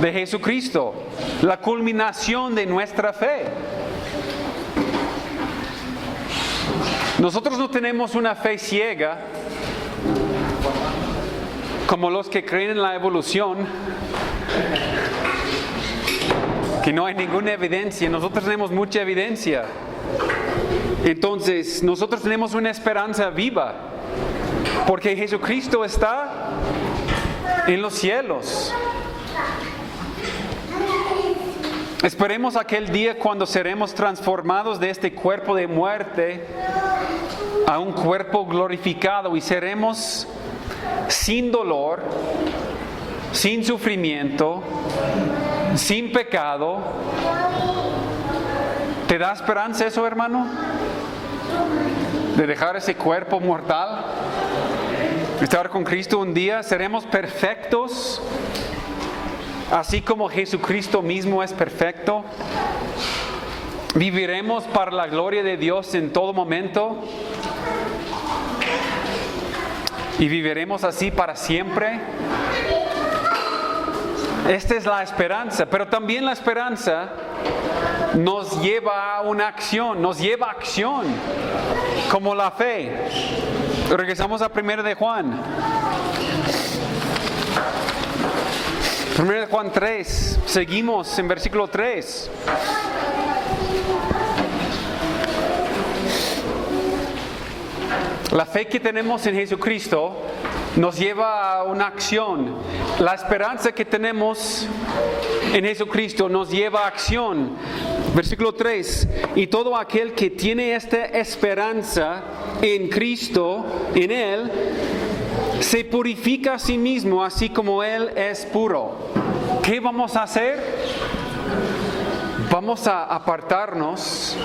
de Jesucristo, la culminación de nuestra fe. Nosotros no tenemos una fe ciega como los que creen en la evolución, que no hay ninguna evidencia. Nosotros tenemos mucha evidencia. Entonces, nosotros tenemos una esperanza viva, porque Jesucristo está en los cielos. Esperemos aquel día cuando seremos transformados de este cuerpo de muerte a un cuerpo glorificado y seremos sin dolor, sin sufrimiento, sin pecado. ¿Te da esperanza eso, hermano? De dejar ese cuerpo mortal, estar con Cristo un día, seremos perfectos, así como Jesucristo mismo es perfecto. Viviremos para la gloria de Dios en todo momento y viviremos así para siempre. Esta es la esperanza, pero también la esperanza nos lleva a una acción, nos lleva a acción, como la fe. Regresamos a 1 de Juan. 1 Juan 3, seguimos en versículo 3. La fe que tenemos en Jesucristo nos lleva a una acción. La esperanza que tenemos en Jesucristo nos lleva a acción. Versículo 3. Y todo aquel que tiene esta esperanza en Cristo, en Él, se purifica a sí mismo, así como Él es puro. ¿Qué vamos a hacer? Vamos a apartarnos,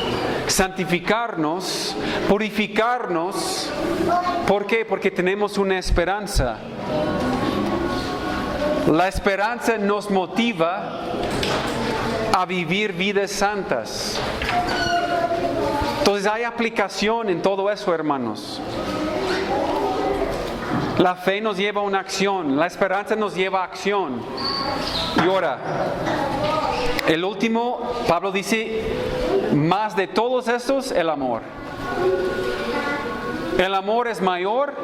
santificarnos, purificarnos. ¿Por qué? Porque tenemos una esperanza. La esperanza nos motiva a vivir vidas santas. Entonces hay aplicación en todo eso, hermanos. La fe nos lleva a una acción, la esperanza nos lleva a acción. Y ahora, el último, Pablo dice, más de todos estos, el amor. El amor es mayor,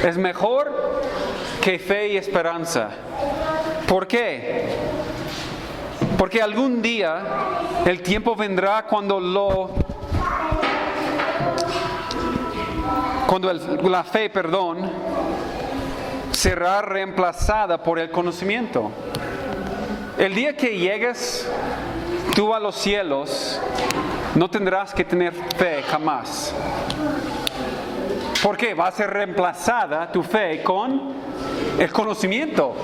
es mejor que fe y esperanza. ¿Por qué? Porque algún día el tiempo vendrá cuando la fe, será reemplazada por el conocimiento. El día que llegues tú a los cielos, no tendrás que tener fe jamás. ¿Por qué? Va a ser reemplazada tu fe con el conocimiento.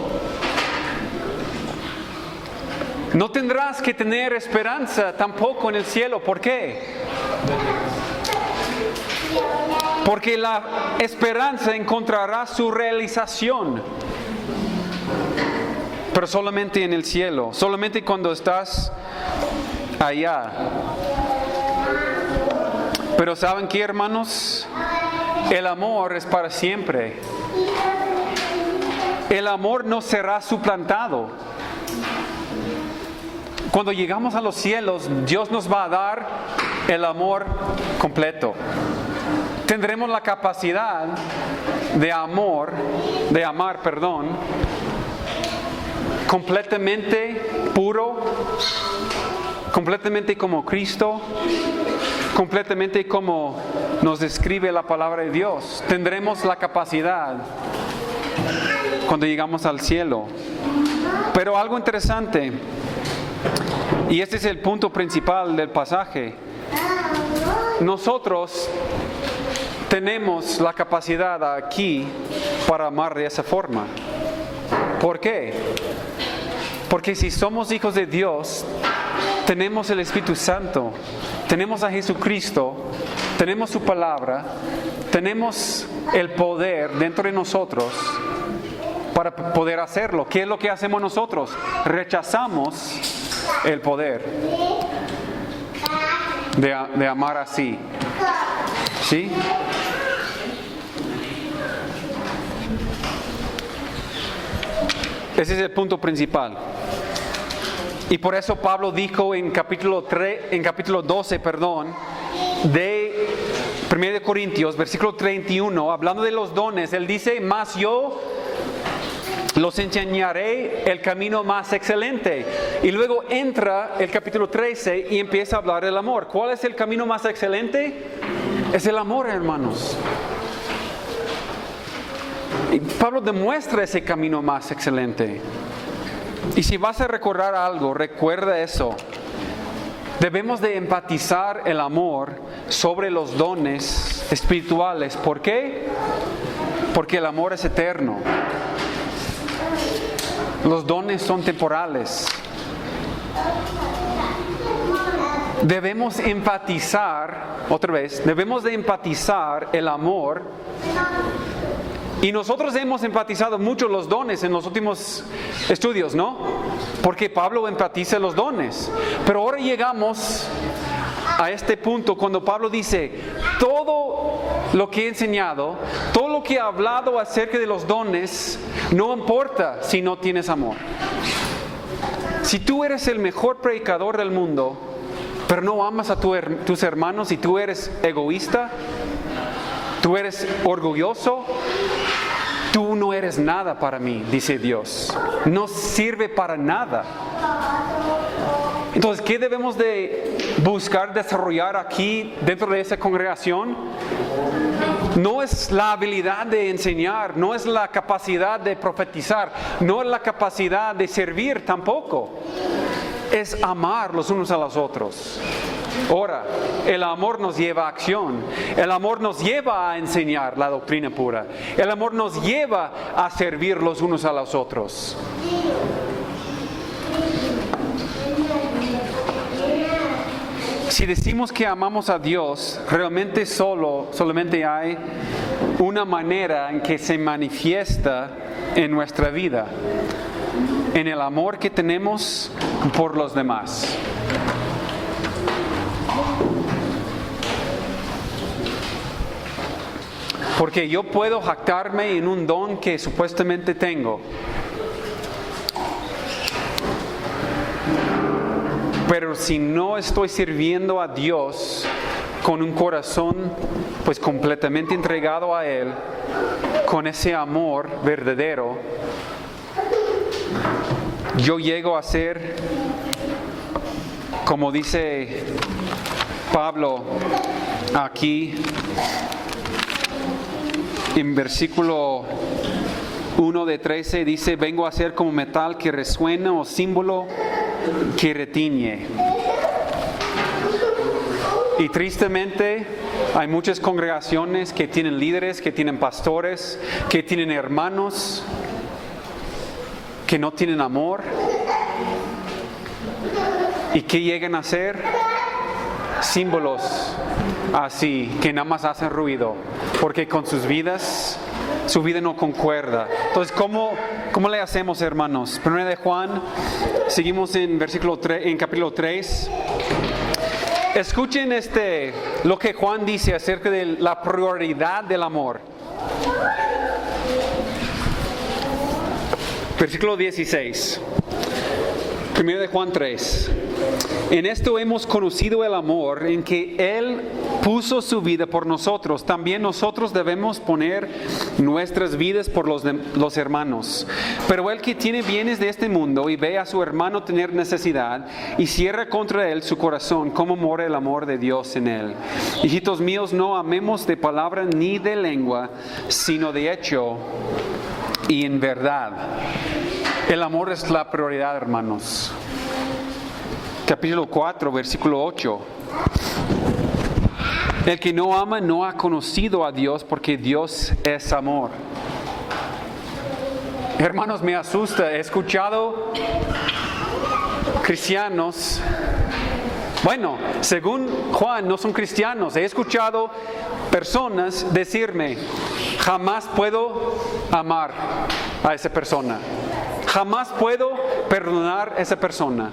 No tendrás que tener esperanza tampoco en el cielo. ¿Por qué? Porque la esperanza encontrará su realización, pero solamente en el cielo, solamente cuando estás allá. Pero ¿saben qué, hermanos? El amor es para siempre. El amor no será suplantado. Cuando llegamos a los cielos, Dios nos va a dar el amor completo. Tendremos la capacidad de amar, completamente puro, completamente como Cristo, completamente como nos describe la palabra de Dios. Tendremos la capacidad cuando llegamos al cielo. Pero algo interesante, y este es el punto principal del pasaje, nosotros tenemos la capacidad aquí para amar de esa forma. ¿Por qué? Porque si somos hijos de Dios, tenemos el Espíritu Santo, tenemos a Jesucristo, tenemos su palabra, tenemos el poder dentro de nosotros para poder hacerlo. ¿Qué es lo que hacemos nosotros? Rechazamos el poder de amar así. ¿Sí? Ese es el punto principal. Y por eso Pablo dijo en capítulo 12, de 1 Corintios, versículo 31, hablando de los dones, él dice, mas yo los enseñaré el camino más excelente. Y luego entra el capítulo 13 y empieza a hablar del amor. ¿Cuál es el camino más excelente? Es el amor, hermanos. Y Pablo demuestra ese camino más excelente. Y si vas a recordar algo, recuerda eso. Debemos de empatizar el amor sobre los dones espirituales. ¿Por qué? Porque el amor es eterno. Los dones son temporales. Debemos empatizar, debemos de empatizar el amor. Y nosotros hemos empatizado mucho los dones en los últimos estudios, ¿no? Porque Pablo empatiza los dones. Pero ahora llegamos a este punto cuando Pablo dice, todo lo que he enseñado, todo lo que he hablado acerca de los dones, no importa si no tienes amor. Si tú eres el mejor predicador del mundo, pero no amas a tus hermanos y tú eres egoísta, tú eres orgulloso, tú no eres nada para mí, dice Dios. No sirve para nada. Entonces, ¿qué debemos de buscar desarrollar aquí dentro de esa congregación? No es la habilidad de enseñar, no es la capacidad de profetizar, no es la capacidad de servir tampoco. Es amar los unos a los otros. Ahora, el amor nos lleva a acción. El amor nos lleva a enseñar la doctrina pura. El amor nos lleva a servir los unos a los otros. Si decimos que amamos a Dios, realmente solamente hay una manera en que se manifiesta en nuestra vida, en el amor que tenemos por los demás. Porque yo puedo jactarme en un don que supuestamente tengo, pero si no estoy sirviendo a Dios con un corazón pues completamente entregado a Él, con ese amor verdadero, yo llego a ser, como dice Pablo aquí en versículo 1 de 13, dice: vengo a ser como metal que resuena o símbolo que retiñe. Y tristemente hay muchas congregaciones que tienen líderes, que tienen pastores, que tienen hermanos que no tienen amor y que llegan a ser símbolos así, que nada más hacen ruido, porque con sus vidas, su vida no concuerda. Entonces, ¿cómo le hacemos, hermanos? 1 de Juan, seguimos en en capítulo 3. Escuchen lo que Juan dice acerca de la prioridad del amor. Versículo 16. 1 de Juan 3. En esto hemos conocido el amor, en que Él puso su vida por nosotros. También nosotros debemos poner nuestras vidas por los hermanos. Pero el que tiene bienes de este mundo y ve a su hermano tener necesidad y cierra contra él su corazón, ¿cómo mora el amor de Dios en él? Hijitos míos, no amemos de palabra ni de lengua, sino de hecho y en verdad. El amor es la prioridad, hermanos. Capítulo 4, versículo 8. El que no ama no ha conocido a Dios, porque Dios es amor. Hermanos, me asusta. He escuchado cristianos, bueno, según Juan, no son cristianos. He escuchado personas decirme: jamás puedo amar a esa persona. Jamás puedo perdonar a esa persona.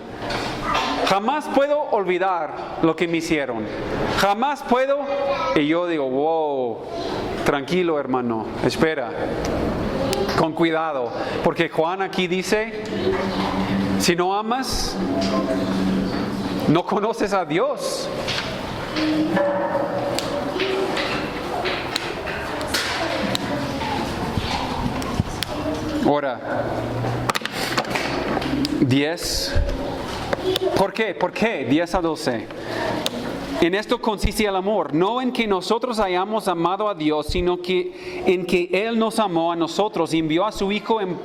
Jamás puedo olvidar lo que me hicieron. Jamás puedo. Y yo digo: wow, tranquilo, hermano, espera, con cuidado, porque Juan aquí dice: si no amas, no conoces a Dios. Ahora, 10. ¿Por qué? ¿Por qué? 10 a 12. En esto consiste el amor, no en que nosotros hayamos amado a Dios, sino que en que Él nos amó a nosotros y envió a su Hijo en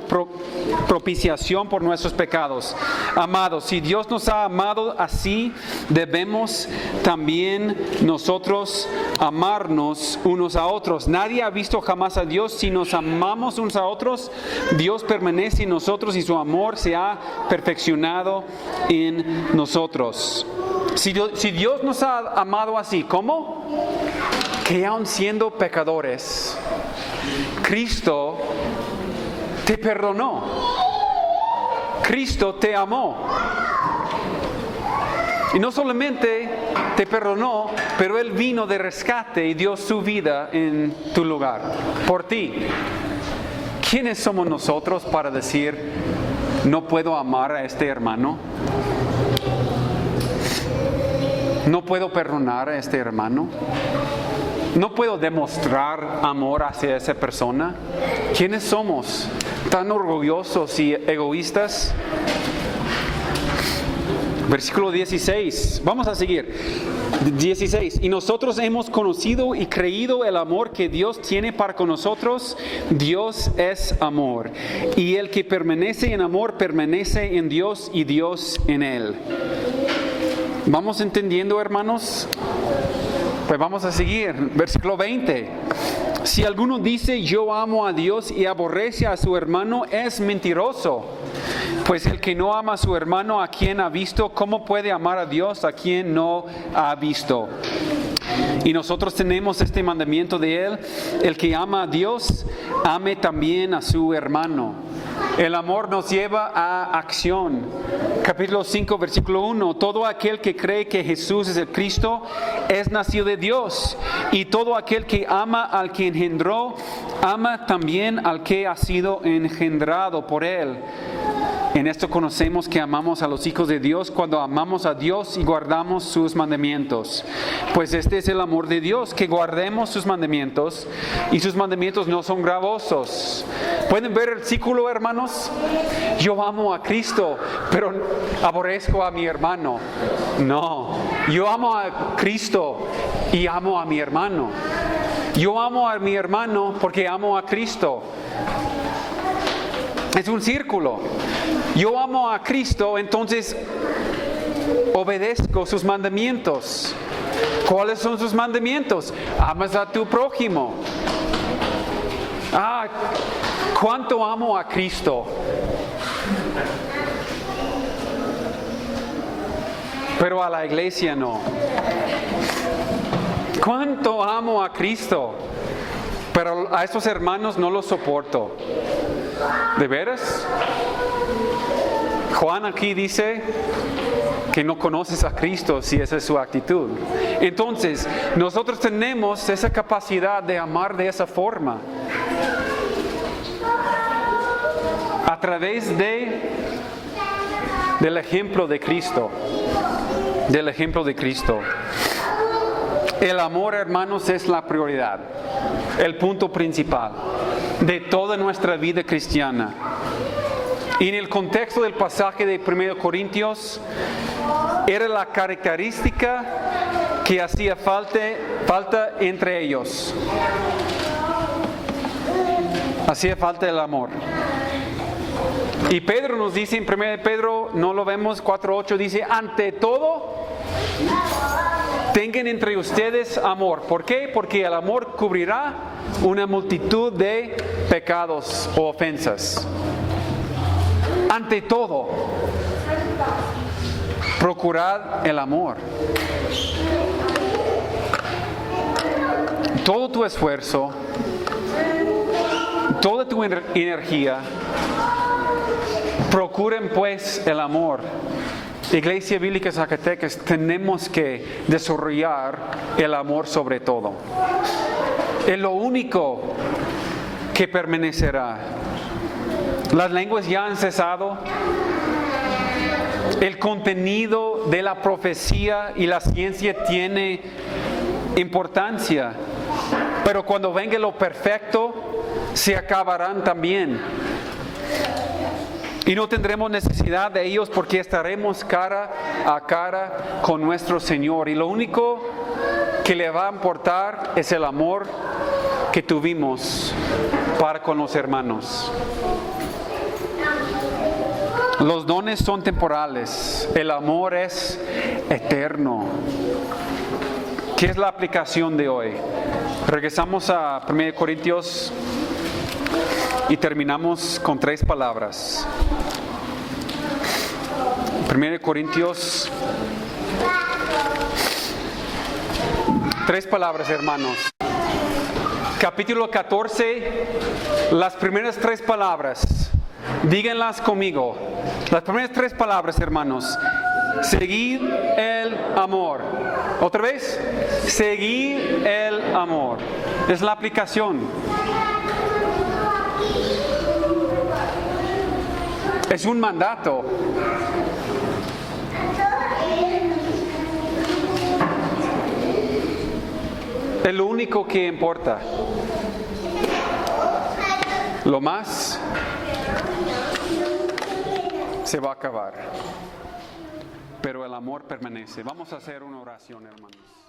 propiciación por nuestros pecados. Amados, si Dios nos ha amado así, debemos también nosotros amarnos unos a otros. Nadie ha visto jamás a Dios. Si nos amamos unos a otros, Dios permanece en nosotros y su amor se ha perfeccionado en nosotros. Si Dios nos ha amado así, ¿cómo? Que aun siendo pecadores, Cristo te perdonó. Cristo te amó. Y no solamente te perdonó, pero Él vino de rescate y dio su vida en tu lugar, por ti. ¿Quiénes somos nosotros para decir: no puedo amar a este hermano? ¿No puedo perdonar a este hermano? no puedo demostrar amor hacia esa persona. ¿Quiénes somos? ¿Tan orgullosos y egoístas? Versículo 16, vamos a seguir. 16, y nosotros hemos conocido y creído el amor que Dios tiene para con nosotros. Dios es amor, y el que permanece en amor permanece en Dios y Dios en él. ¿Vamos entendiendo, hermanos? Pues vamos a seguir. Versículo 20. Si alguno dice yo amo a Dios y aborrece a su hermano, es mentiroso. Pues el que no ama a su hermano a quien ha visto, ¿cómo puede amar a Dios a quien no ha visto? Y nosotros tenemos este mandamiento de Él: el que ama a Dios, ame también a su hermano. El amor nos lleva a acción. Capítulo 5, versículo 1. Todo aquel que cree que Jesús es el Cristo es nacido de Dios. Y todo aquel que ama al que engendró, ama también al que ha sido engendrado por Él. En esto conocemos que amamos a los hijos de Dios cuando amamos a Dios y guardamos sus mandamientos. Pues este es el amor de Dios, que guardemos sus mandamientos, y sus mandamientos no son gravosos. ¿Pueden ver el círculo, hermanos? Yo amo a Cristo, pero aborrezco a mi hermano. No, yo amo a Cristo y amo a mi hermano. Yo amo a mi hermano porque amo a Cristo. Es un círculo. Yo amo a Cristo, entonces obedezco sus mandamientos. ¿Cuáles son sus mandamientos? Amas a tu prójimo. ¿Cuánto amo a Cristo? Pero a la iglesia no. ¿Cuánto amo a Cristo? Pero a estos hermanos no los soporto. ¿De veras? Juan aquí dice que no conoces a Cristo si esa es su actitud. Entonces, nosotros tenemos esa capacidad de amar de esa forma. A través del ejemplo de Cristo. Del ejemplo de Cristo. El amor, hermanos, es la prioridad. El punto principal de toda nuestra vida cristiana. Y en el contexto del pasaje de 1 Corintios, era la característica que hacía falta entre ellos. Hacía falta el amor. Y Pedro nos dice en 1 Pedro, no lo vemos, 4:8, dice: ante todo, tengan entre ustedes amor. ¿Por qué? Porque el amor cubrirá una multitud de pecados o ofensas. Ante todo, procurad el amor. Todo tu esfuerzo, toda tu energía, procuren pues el amor. Iglesia Bíblica Zacatecas, tenemos que desarrollar el amor sobre todo. Es lo único que permanecerá. Las lenguas ya han cesado. El contenido de la profecía y la ciencia tiene importancia. Pero cuando venga lo perfecto, se acabarán también. Y no tendremos necesidad de ellos porque estaremos cara a cara con nuestro Señor. Y lo único que le va a importar es el amor que tuvimos para con los hermanos. Los dones son temporales, el amor es eterno. ¿Qué es la aplicación de hoy? Regresamos a 1 Corintios y terminamos con 3 palabras. 1 Corintios, 3 palabras, hermanos. Capítulo 14, las primeras 3 palabras. Díganlas conmigo. Las primeras 3 palabras, hermanos. Seguid el amor. ¿Otra vez? Seguid el amor. Es la aplicación. Es un mandato. Es lo único que importa. Lo más se va a acabar. Pero el amor permanece. Vamos a hacer una oración, hermanos.